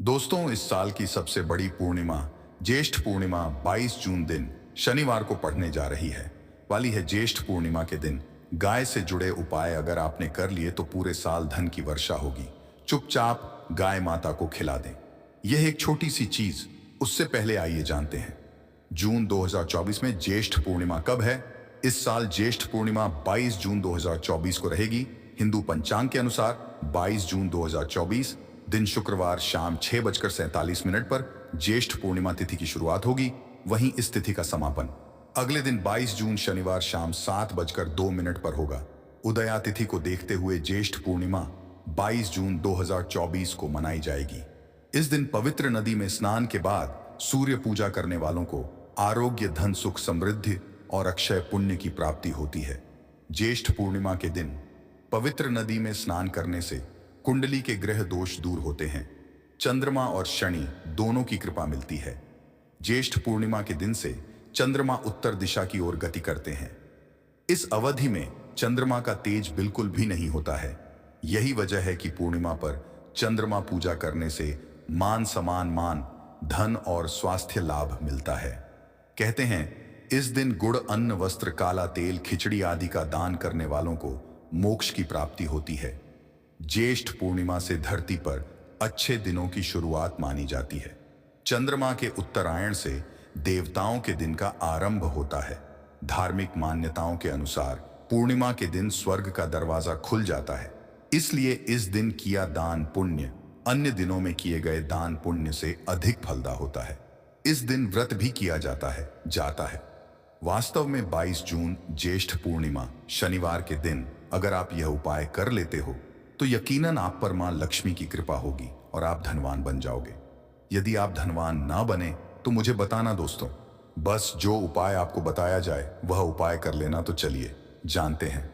दोस्तों, इस साल की सबसे बड़ी पूर्णिमा ज्येष्ठ पूर्णिमा 22 जून दिन शनिवार को पड़ने जा रही है वाली है। ज्येष्ठ पूर्णिमा के दिन गाय से जुड़े उपाय अगर आपने कर लिए तो पूरे साल धन की वर्षा होगी। चुपचाप गाय माता को खिला दें। यह एक छोटी सी चीज। उससे पहले आइए जानते हैं जून 2024 में ज्येष्ठ पूर्णिमा कब है। इस साल ज्येष्ठ पूर्णिमा 22 जून 2024 को रहेगी। हिंदू पंचांग के अनुसार 22 जून 2024 दिन शुक्रवार शाम 6:47 पर ज्येष्ठ पूर्णिमा तिथि की शुरुआत होगी। वहीं इस तिथि का समापन अगले दिन 22 जून शनिवार शाम 7:02 पर होगा। उदया तिथि को देखते हुए ज्येष्ठ पूर्णिमा 22 जून 2024 को मनाई जाएगी। इस दिन पवित्र नदी में स्नान के बाद सूर्य पूजा करने वालों को आरोग्य, धन, सुख, समृद्धि और अक्षय पुण्य की प्राप्ति होती है। ज्येष्ठ पूर्णिमा के दिन पवित्र नदी में स्नान करने से कुंडली के ग्रह दोष दूर होते हैं। चंद्रमा और शनि दोनों की कृपा मिलती है। ज्येष्ठ पूर्णिमा के दिन से चंद्रमा उत्तर दिशा की ओर गति करते हैं। इस अवधि में चंद्रमा का तेज बिल्कुल भी नहीं होता है। यही वजह है कि पूर्णिमा पर चंद्रमा पूजा करने से मान सम्मान, धन और स्वास्थ्य लाभ मिलता है। कहते हैं इस दिन गुड़, अन्न, वस्त्र, काला तेल, खिचड़ी आदि का दान करने वालों को मोक्ष की प्राप्ति होती है। ज्येष्ठ पूर्णिमा से धरती पर अच्छे दिनों की शुरुआत मानी जाती है। चंद्रमा के उत्तरायण से देवताओं के दिन का आरंभ होता है। धार्मिक मान्यताओं के अनुसार पूर्णिमा के दिन स्वर्ग का दरवाजा खुल जाता है। इसलिए इस दिन किया दान पुण्य अन्य दिनों में किए गए दान पुण्य से अधिक फलदा होता है। इस दिन व्रत भी किया जाता है। वास्तव में 22 जून ज्येष्ठ पूर्णिमा शनिवार के दिन अगर आप यह उपाय कर लेते हो तो यकीनन आप पर मां लक्ष्मी की कृपा होगी और आप धनवान बन जाओगे। यदि आप धनवान ना बने तो मुझे बताना दोस्तों। बस जो उपाय आपको बताया जाए वह उपाय कर लेना। तो चलिए जानते हैं।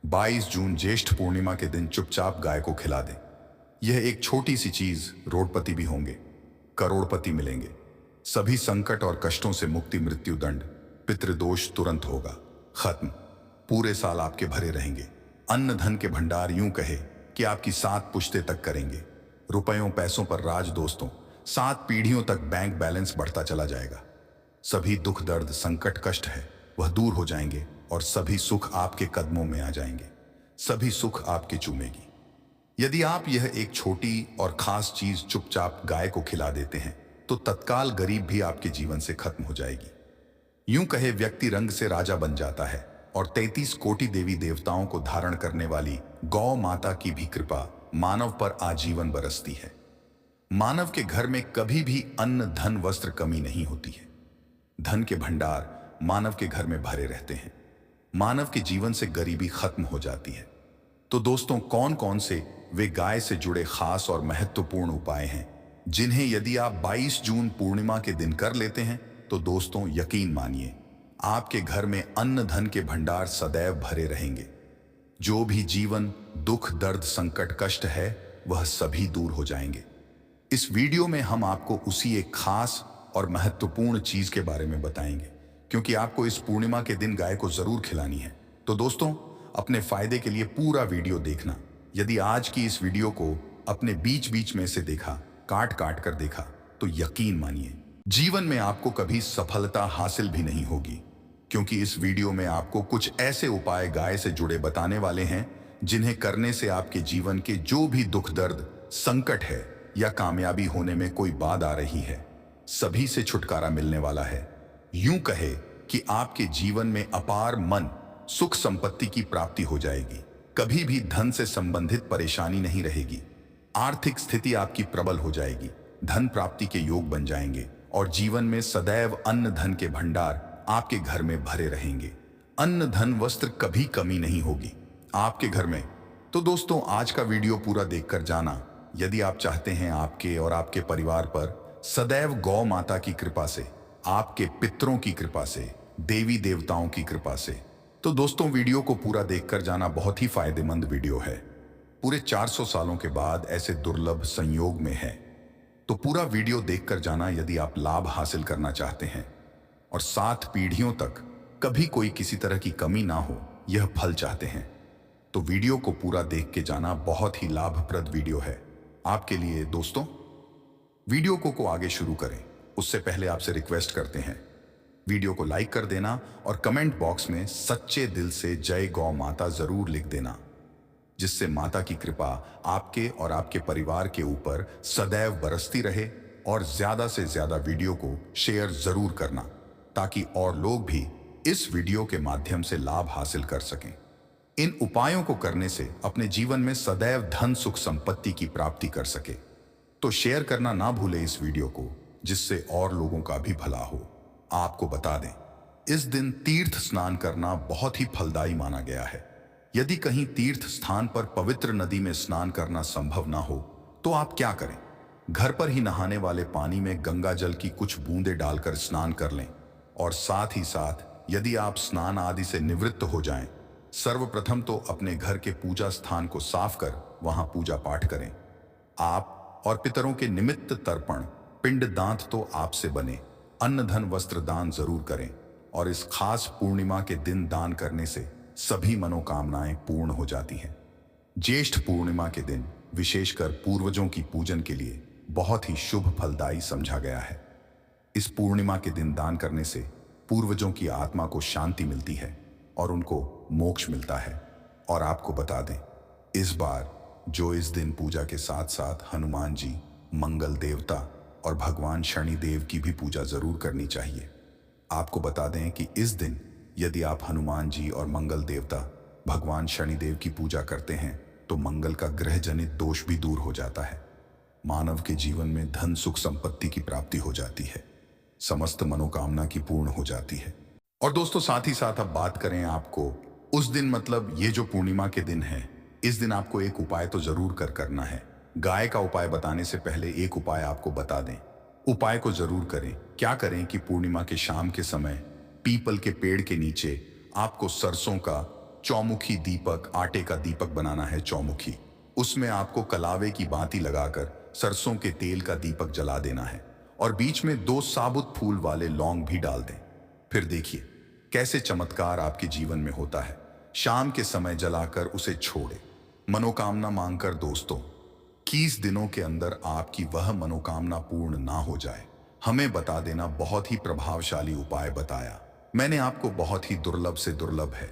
22 जून ज्येष्ठ पूर्णिमा के दिन चुपचाप गाय को खिला दें। यह एक छोटी सी चीज, रोडपति भी होंगे, करोड़पति मिलेंगे। सभी संकट और कष्टों से मुक्ति, मृत्यु दंड, पितृदोष तुरंत होगा खत्म। पूरे साल आपके भरे रहेंगे। अन्न धन के भंडार यूं कहे कि आपकी 7 पुश्ते तक करेंगे। रुपयों पैसों पर राज दोस्तों। 7 पीढ़ियों तक बैंक बैलेंस बढ़ता चला जाएगा। सभी दुख, दर्द, संकट, कष्ट है वह दूर हो जाएंगे और सभी सुख आपके कदमों में आ जाएंगे। सभी सुख आपके चूमेगी। यदि आप यह एक छोटी और खास चीज चुपचाप गाय को खिला देते हैं तो तत्काल गरीब भी आपके जीवन से खत्म हो जाएगी। यूं कहे व्यक्ति रंग से राजा बन जाता है और 33 कोटि देवी देवताओं को धारण करने वाली गौ माता की भी कृपा मानव पर आजीवन बरसती है। मानव के घर में कभी भी अन्न, धन, वस्त्र कमी नहीं होती है। धन के भंडार मानव के घर में भरे रहते हैं। मानव के जीवन से गरीबी खत्म हो जाती है। तो दोस्तों, कौन कौन से वे गाय से जुड़े खास और महत्वपूर्ण उपाय हैं जिन्हें यदि आप 22 जून पूर्णिमा के दिन कर लेते हैं तो दोस्तों यकीन मानिए आपके घर में अन्न धन के भंडार सदैव भरे रहेंगे। जो भी जीवन दुख, दर्द, संकट, कष्ट है वह सभी दूर हो जाएंगे। इस वीडियो में हम आपको उसी एक खास और महत्वपूर्ण चीज के बारे में बताएंगे, क्योंकि आपको इस पूर्णिमा के दिन गाय को जरूर खिलानी है। तो दोस्तों, अपने फायदे के लिए पूरा वीडियो देखना। यदि आज की इस वीडियो को अपने बीच बीच में से देखा, काट काट कर देखा, तो यकीन मानिए जीवन में आपको कभी सफलता हासिल भी नहीं होगी, क्योंकि इस वीडियो में आपको कुछ ऐसे उपाय गाय से जुड़े बताने वाले हैं जिन्हें करने से आपके जीवन के जो भी दुख, दर्द, संकट है या कामयाबी होने में कोई बाधा आ रही है, सभी से छुटकारा मिलने वाला है। यूं कहे कि आपके जीवन में अपार मन, सुख, संपत्ति की प्राप्ति हो जाएगी। कभी भी धन से संबंधित परेशानी नहीं रहेगी। आर्थिक स्थिति आपकी प्रबल हो जाएगी। धन प्राप्ति के योग बन जाएंगे और जीवन में सदैव अन्न धन के भंडार आपके घर में भरे रहेंगे। अन्न धन वस्त्र कभी कमी नहीं होगी आपके घर में। तो दोस्तों, आज का वीडियो पूरा देखकर जाना। यदि आप चाहते हैं आपके और आपके परिवार पर सदैव गौ माता की कृपा से, आपके पितरों की कृपा से, देवी देवताओं की कृपा से, तो दोस्तों वीडियो को पूरा देखकर जाना। बहुत ही फायदेमंद वीडियो है। पूरे 400 सालों के बाद ऐसे दुर्लभ संयोग में है, तो पूरा वीडियो देखकर जाना यदि आप लाभ हासिल करना चाहते हैं और 7 पीढ़ियों तक कभी कोई किसी तरह की कमी ना हो, यह फल चाहते हैं। तो वीडियो को पूरा देख के जाना। बहुत ही लाभप्रद वीडियो है आपके लिए दोस्तों। वीडियो को आगे शुरू करें उससे पहले आपसे रिक्वेस्ट करते हैं वीडियो को लाइक कर देना और कमेंट बॉक्स में सच्चे दिल से जय गौ माता जरूर लिख देना, जिससे माता की कृपा आपके और आपके परिवार के ऊपर सदैव बरसती रहे। और ज्यादा से ज्यादा वीडियो को शेयर जरूर करना ताकि और लोग भी इस वीडियो के माध्यम से लाभ हासिल कर सकें। इन उपायों को करने से अपने जीवन में सदैव धन सुख संपत्ति की प्राप्ति कर सके। तो शेयर करना ना भूले इस वीडियो को, जिससे और लोगों का भी भला हो। आपको बता दें, इस दिन तीर्थ स्नान करना बहुत ही फलदायी माना गया है। यदि कहीं तीर्थ स्थान पर पवित्र नदी में स्नान करना संभव ना हो तो आप क्या करें, घर पर ही नहाने वाले पानी में गंगा जल की कुछ बूंदें डालकर स्नान कर लें। और साथ ही साथ यदि आप स्नान आदि से निवृत्त हो जाएं, सर्वप्रथम तो अपने घर के पूजा स्थान को साफ कर वहां पूजा पाठ करें। आप और पितरों के निमित्त तर्पण पिंड दांत तो आपसे बने, अन्न धन वस्त्र दान जरूर करें। और इस खास पूर्णिमा के दिन दान करने से सभी मनोकामनाएं पूर्ण हो जाती हैं। ज्येष्ठ पूर्णिमा के दिन विशेषकर पूर्वजों की पूजन के लिए बहुत ही शुभ फलदायी समझा गया है। इस पूर्णिमा के दिन दान करने से पूर्वजों की आत्मा को शांति मिलती है और उनको मोक्ष मिलता है। और आपको बता दें, इस बार जो इस दिन पूजा के साथ साथ हनुमान जी, मंगल देवता और भगवान शनिदेव की भी पूजा जरूर करनी चाहिए। आपको बता दें कि इस दिन यदि आप हनुमान जी और मंगल देवता भगवान शनिदेव की पूजा करते हैं तो मंगल का ग्रह जनित दोष भी दूर हो जाता है। मानव के जीवन में धन सुख संपत्ति की प्राप्ति हो जाती है, समस्त मनोकामना की पूर्ण हो जाती है। और दोस्तों, साथ ही साथ अब बात करें आपको उस दिन, मतलब ये जो पूर्णिमा के दिन है, इस दिन आपको एक उपाय तो जरूर करना है। गाय का उपाय बताने से पहले एक उपाय आपको बता दें, उपाय को जरूर करें। क्या करें कि पूर्णिमा के शाम के समय पीपल के पेड़ के नीचे आपको सरसों का चौमुखी दीपक, आटे का दीपक बनाना है, चौमुखी। उसमें आपको कलावे की बाती लगाकर सरसों के तेल का दीपक जला देना है और बीच में 2 साबुत फूल वाले लौंग भी डाल दें। फिर देखिए कैसे चमत्कार आपके जीवन में होता है। शाम के समय जलाकर उसे छोड़े, मनोकामना मांगकर दोस्तों 21 दिनों के अंदर आपकी वह मनोकामना पूर्ण ना हो जाए, हमें बता देना। बहुत ही प्रभावशाली उपाय बताया मैंने आपको, बहुत ही दुर्लभ से दुर्लभ है।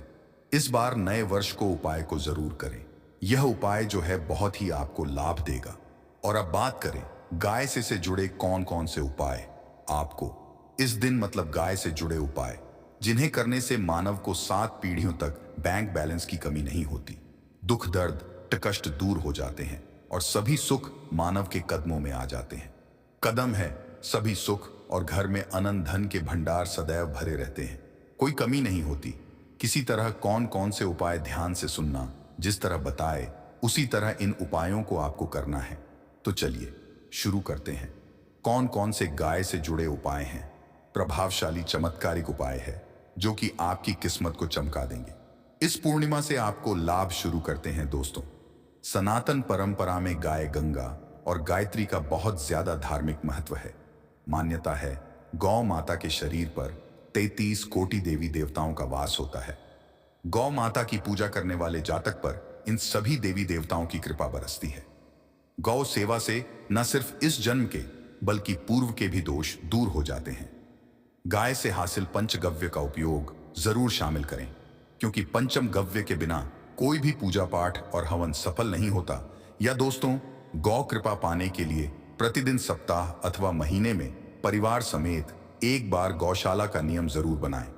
इस बार नए वर्ष को उपाय को जरूर करें। यह उपाय जो है बहुत ही आपको लाभ देगा। और अब बात करें गाय से जुड़े कौन कौन से उपाय आपको इस दिन, मतलब गाय से जुड़े उपाय जिन्हें करने से मानव को 7 पीढ़ियों तक बैंक बैलेंस की कमी नहीं होती, दुख दर्द कष्ट दूर हो जाते हैं और सभी सुख मानव के कदमों में आ जाते हैं। कदम है सभी सुख और घर में अनंत धन के भंडार सदैव भरे रहते हैं, कोई कमी नहीं होती। किसी तरह कौन कौन से उपाय ध्यान से सुनना, जिस तरह बताए उसी तरह इन उपायों को आपको करना है। तो चलिए शुरू करते हैं। कौन कौन से गाय से जुड़े उपाय हैं? प्रभावशाली चमत्कारिक उपाय है जो कि आपकी किस्मत को चमका देंगे। इस पूर्णिमा से आपको लाभ शुरू करते हैं दोस्तों। सनातन परंपरा में गाय गंगा और गायत्री का बहुत ज्यादा धार्मिक महत्व है। मान्यता है गौ माता के शरीर पर 33 कोटि देवी देवताओं का वास होता है। गौ माता की पूजा करने वाले जातक पर इन सभी देवी देवताओं की कृपा बरसती है। गौ सेवा से न सिर्फ इस जन्म के बल्कि पूर्व के भी दोष दूर हो जाते हैं। गाय से हासिल पंचगव्य का उपयोग जरूर शामिल करें, क्योंकि पंचम गव्य के बिना कोई भी पूजा पाठ और हवन सफल नहीं होता। या दोस्तों, गौ कृपा पाने के लिए प्रतिदिन, सप्ताह अथवा महीने में परिवार समेत एक बार गौशाला का नियम जरूर बनाएं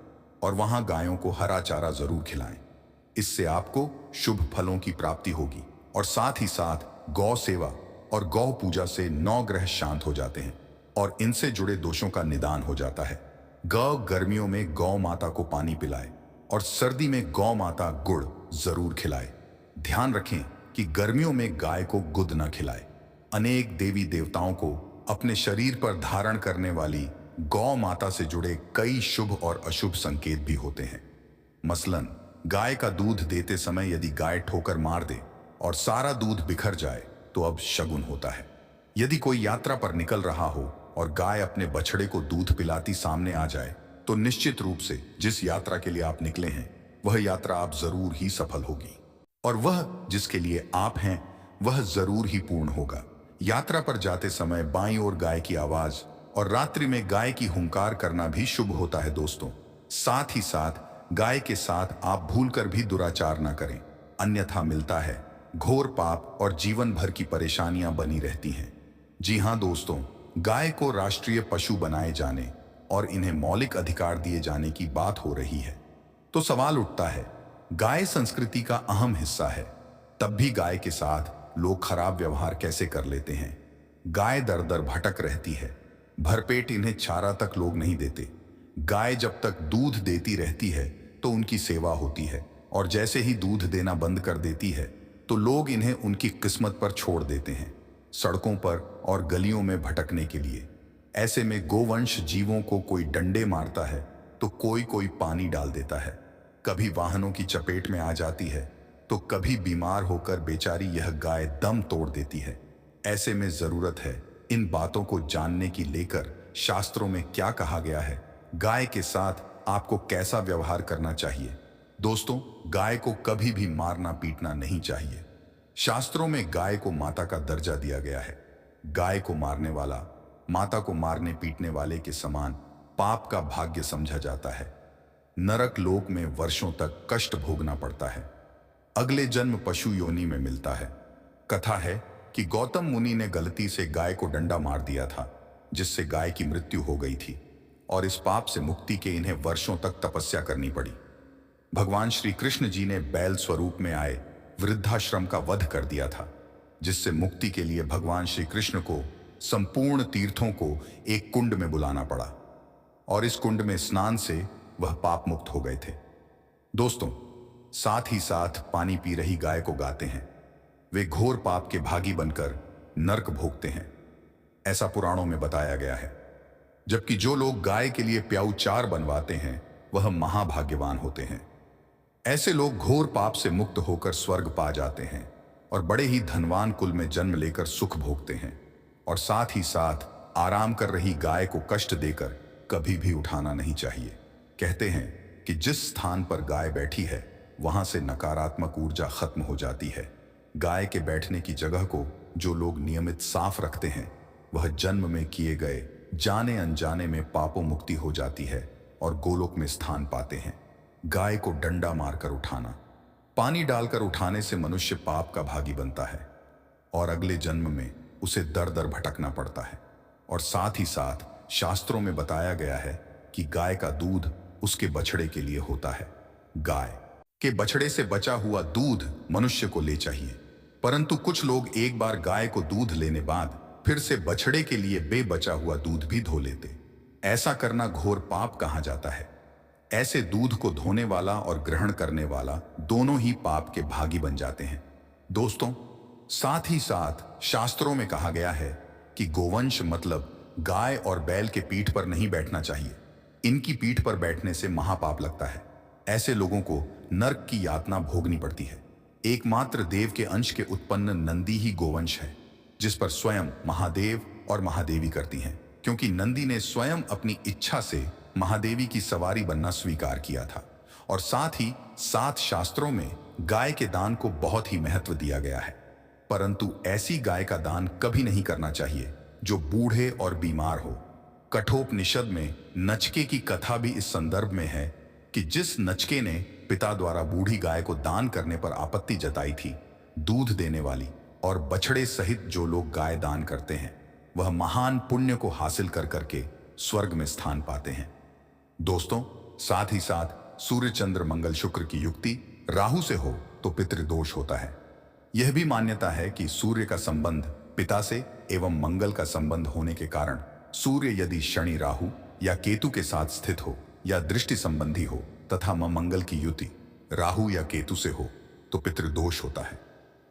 और वहां गायों को हरा चारा जरूर खिलाएं। इससे आपको शुभ फलों की प्राप्ति होगी और साथ ही साथ गौ सेवा और गौ पूजा से 9 ग्रह शांत हो जाते हैं और इनसे जुड़े दोषों का निदान हो जाता है। गर्मियों में गौ माता को पानी पिलाए और सर्दी में गौ माता गुड़ जरूर खिलाए। ध्यान रखें कि गर्मियों में गाय को गुद न खिलाए। अनेक देवी देवताओं को अपने शरीर पर धारण करने वाली गौ माता से जुड़े कई शुभ और अशुभ संकेत भी होते हैं। मसलन, गाय का दूध देते समय यदि गाय ठोकर मार दे और सारा दूध बिखर जाए तो अब शगुन होता है। यदि कोई यात्रा पर निकल रहा हो और गाय अपने बछड़े को दूध पिलाती सामने आ जाए तो निश्चित रूप से जिस यात्रा के लिए आप निकले हैं वह यात्रा आप जरूर ही सफल होगी और वह जिसके लिए आप हैं वह जरूर ही पूर्ण होगा। यात्रा पर जाते समय बाईं ओर गाय की आवाज और रात्रि में गाय की हुंकार करना भी शुभ होता है दोस्तों। साथ ही साथ गाय के साथ आप भूलकर भी दुराचार ना करें, अन्यथा मिलता है घोर पाप और जीवन भर की परेशानियां बनी रहती हैं। जी हाँ दोस्तों, गाय को राष्ट्रीय पशु बनाए जाने और इन्हें मौलिक अधिकार दिए जाने की बात हो रही है, तो सवाल उठता है, गाय संस्कृति का अहम हिस्सा है, तब भी गाय के साथ लोग खराब व्यवहार कैसे कर लेते हैं। गाय दर दर भटक रहती है, भरपेट इन्हें चारा तक लोग नहीं देते। गाय जब तक दूध देती रहती है तो उनकी सेवा होती है, और जैसे ही दूध देना बंद कर देती है तो लोग इन्हें उनकी किस्मत पर छोड़ देते हैं, सड़कों पर और गलियों में भटकने के लिए। ऐसे में गोवंश जीवों को कोई डंडे मारता है तो कोई कोई पानी डाल देता है, कभी वाहनों की चपेट में आ जाती है तो कभी बीमार होकर बेचारी यह गाय दम तोड़ देती है। ऐसे में जरूरत है इन बातों को जानने की लेकर शास्त्रों में क्या कहा गया है, गाय के साथ आपको कैसा व्यवहार करना चाहिए। दोस्तों, गाय को कभी भी मारना पीटना नहीं चाहिए। शास्त्रों में गाय को माता का दर्जा दिया गया है। गाय को मारने वाला माता को मारने पीटने वाले के समान पाप का भाग्य समझा जाता है। नरक लोक में वर्षों तक कष्ट भोगना पड़ता है, अगले जन्म पशु योनि में मिलता है। कथा है कि गौतम मुनि ने गलती से गाय को डंडा मार दिया था, जिससे गाय की मृत्यु हो गई थी, और इस पाप से मुक्ति के इन्हें वर्षों तक तपस्या करनी पड़ी। भगवान श्री कृष्ण जी ने बैल स्वरूप में आए वृद्धाश्रम का वध कर दिया था, जिससे मुक्ति के लिए भगवान श्री कृष्ण को संपूर्ण तीर्थों को एक कुंड में बुलाना पड़ा, और इस कुंड में स्नान से वह पाप मुक्त हो गए थे। दोस्तों, साथ ही साथ पानी पी रही गाय को गाते हैं, वे घोर पाप के भागी बनकर नरक भोगते हैं, ऐसा पुराणों में बताया गया है। जबकि जो लोग गाय के लिए प्याऊ चार बनवाते हैं वह महाभाग्यवान होते हैं। ऐसे लोग घोर पाप से मुक्त होकर स्वर्ग पा जाते हैं और बड़े ही धनवान कुल में जन्म लेकर सुख भोगते हैं। और साथ ही साथ आराम कर रही गाय को कष्ट देकर कभी भी उठाना नहीं चाहिए। कहते हैं कि जिस स्थान पर गाय बैठी है वहां से नकारात्मक ऊर्जा खत्म हो जाती है। गाय के बैठने की जगह को जो लोग नियमित साफ रखते हैं वह जन्म में किए गए जाने अनजाने में पापों मुक्ति हो जाती है और गोलोक में स्थान पाते हैं। गाय को डंडा मारकर उठाना, पानी डालकर उठाने से मनुष्य पाप का भागी बनता है और अगले जन्म में उसे दर दर भटकना पड़ता है। और साथ ही साथ शास्त्रों में बताया गया है कि गाय का दूध उसके बछड़े के लिए होता है। गाय के बछड़े से बचा हुआ दूध मनुष्य को ले चाहिए, परंतु कुछ लोग एक बार गाय को दूध लेने बाद फिर से बछड़े के लिए बेबचा हुआ दूध भी धो लेते। ऐसा करना घोर पाप कहा जाता है। ऐसे दूध को धोने वाला और ग्रहण करने वाला दोनों ही पाप के भागी बन जाते हैं। दोस्तों, साथ ही साथ शास्त्रों में कहा गया है कि गोवंश मतलब गाय और बैल के पीठ पर नहीं बैठना चाहिए। इनकी पीठ पर बैठने से महापाप लगता है। ऐसे लोगों को नरक की यातना भोगनी पड़ती है। एकमात्र देव के अंश के उत्पन्न नंदी ही गोवंश है, जिस पर स्वयं महादेव और महादेवी करती हैं, क्योंकि नंदी ने स्वयं अपनी इच्छा से महादेवी की सवारी बनना स्वीकार किया था। और साथ ही साथ शास्त्रों में गाय के दान को बहुत ही महत्व दिया गया है, परंतु ऐसी गाय का दान कभी नहीं करना चाहिए जो बूढ़े और बीमार हो। कठोपनिषद में नचके की कथा भी इस संदर्भ में है कि जिस नचके ने पिता द्वारा बूढ़ी गाय को दान करने पर आपत्ति जताई थी, दूध देने वाली और बछड़े सहित जो लोग गाय दान करते हैं वह महान पुण्य को हासिल कर करके स्वर्ग में स्थान पाते हैं। दोस्तों, साथ ही साथ सूर्य चंद्र मंगल शुक्र की युक्ति राहु से हो तो पितृदोष होता है। यह भी मान्यता है कि सूर्य का संबंध पिता से एवं मंगल का संबंध होने के कारण सूर्य यदि शनि राहु या केतु के साथ स्थित हो या दृष्टि संबंधी हो तथा मंगल की युति राहु या केतु से हो तो पितृदोष होता है।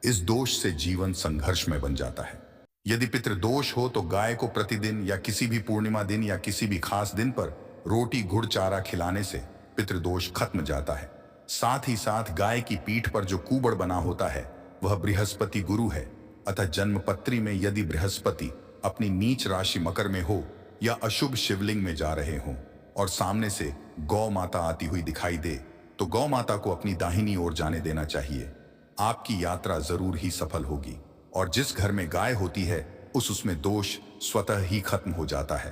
इस दोष से जीवन संघर्ष में बन जाता है। यदि पितृदोष हो तो गाय को प्रतिदिन या किसी भी पूर्णिमा दिन या किसी भी खास दिन पर रोटी गुड़ चारा खिलाने से पितृदोष खत्म जाता है। साथ ही साथ गाय की पीठ पर जो कुबड़ बना होता है वह बृहस्पति गुरु है, अतः जन्म पत्री में यदि बृहस्पति अपनी नीच राशि मकर में हो या अशुभ शिवलिंग में जा रहे हों और सामने से गौ माता आती हुई दिखाई दे तो गौ माता को अपनी दाहिनी ओर जाने देना चाहिए। आपकी यात्रा जरूर ही सफल होगी। और जिस घर में गाय होती है उसमें दोष स्वतः ही खत्म हो जाता है।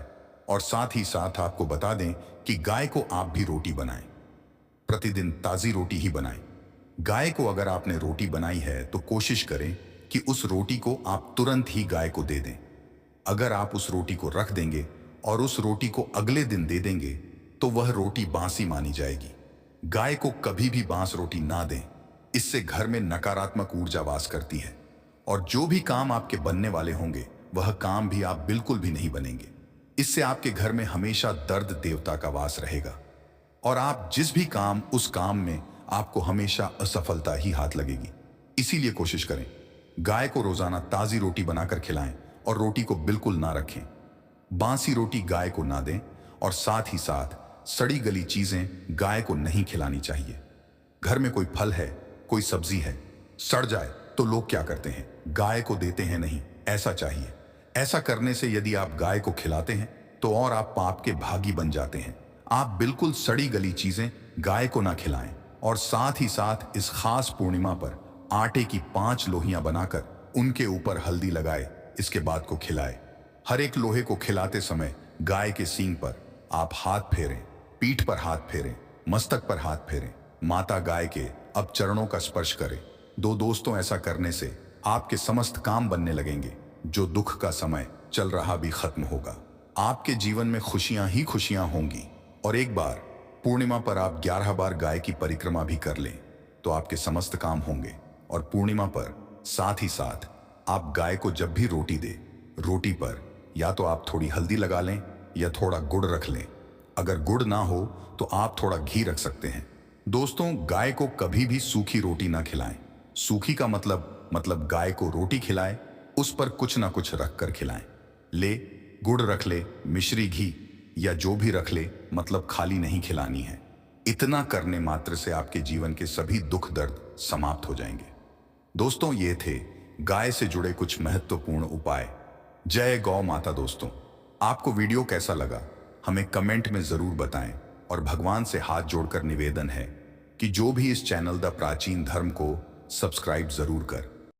और साथ ही साथ आपको बता दें कि गाय को आप भी रोटी बनाएं, प्रतिदिन ताज़ी रोटी ही बनाएं। गाय को अगर आपने रोटी बनाई है तो कोशिश करें कि उस रोटी को आप तुरंत ही गाय को दे दें। अगर आप उस रोटी को रख देंगे और उस रोटी को अगले दिन दे देंगे तो वह रोटी बासी मानी जाएगी। गाय को कभी भी बांस रोटी ना दें, इससे घर में नकारात्मक ऊर्जा वास करती है और जो भी काम आपके बनने वाले होंगे वह काम भी आप बिल्कुल भी नहीं बनेंगे। इससे आपके घर में हमेशा दर्द देवता का वास रहेगा और आप जिस भी काम उस काम में आपको हमेशा असफलता ही हाथ लगेगी। इसीलिए कोशिश करें गाय को रोजाना ताजी रोटी बनाकर खिलाएं और रोटी को बिल्कुल ना रखें। बासी रोटी गाय को ना दें और साथ ही साथ सड़ी गली चीजें गाय को नहीं खिलानी चाहिए। घर में कोई फल है, कोई सब्जी है, सड़ जाए तो लोग क्या करते हैं, गाय को देते हैं नहीं, ऐसा चाहिए। ऐसा करने से यदि आप गाय को खिलाते हैं तो और आप पाप के भागी बन जाते हैं। आप बिल्कुल सड़ी गली चीजें गाय को ना खिलाएं और साथ ही साथ इस खास पूर्णिमा पर आटे की 5 लोहियां बनाकर उनके ऊपर हल्दी लगाए, इसके बाद को खिलाए। हर एक लोहे को खिलाते समय गाय के सींग पर आप हाथ फेरें, पीठ पर हाथ फेरें, मस्तक पर हाथ फेरें, माता गाय के अब चरणों का स्पर्श करें। दोस्तों, ऐसा करने से आपके समस्त काम बनने लगेंगे। जो दुख का समय चल रहा भी खत्म होगा। आपके जीवन में खुशियां ही खुशियां होंगी। और एक बार पूर्णिमा पर आप 11 बार गाय की परिक्रमा भी कर लें तो आपके समस्त काम होंगे। और पूर्णिमा पर साथ ही साथ आप गाय को जब भी रोटी दे, रोटी पर या तो आप थोड़ी हल्दी लगा लें या थोड़ा गुड़ रख लें। अगर गुड़ ना हो तो आप थोड़ा घी रख सकते हैं। दोस्तों, गाय को कभी भी सूखी रोटी ना खिलाएं। सूखी का मतलब गाय को रोटी खिलाएं, उस पर कुछ ना कुछ रख कर खिलाएं। ले गुड़ रख ले, मिश्री घी या जो भी रख ले, मतलब खाली नहीं खिलानी है। इतना करने मात्र से आपके जीवन के सभी दुख दर्द समाप्त हो जाएंगे। दोस्तों, ये थे गाय से जुड़े कुछ महत्वपूर्ण उपाय। जय गौ माता। दोस्तों, आपको वीडियो कैसा लगा हमें कमेंट में जरूर बताएं और भगवान से हाथ जोड़कर निवेदन है कि जो भी इस चैनल द प्राचीन धर्म को सब्सक्राइब जरूर कर।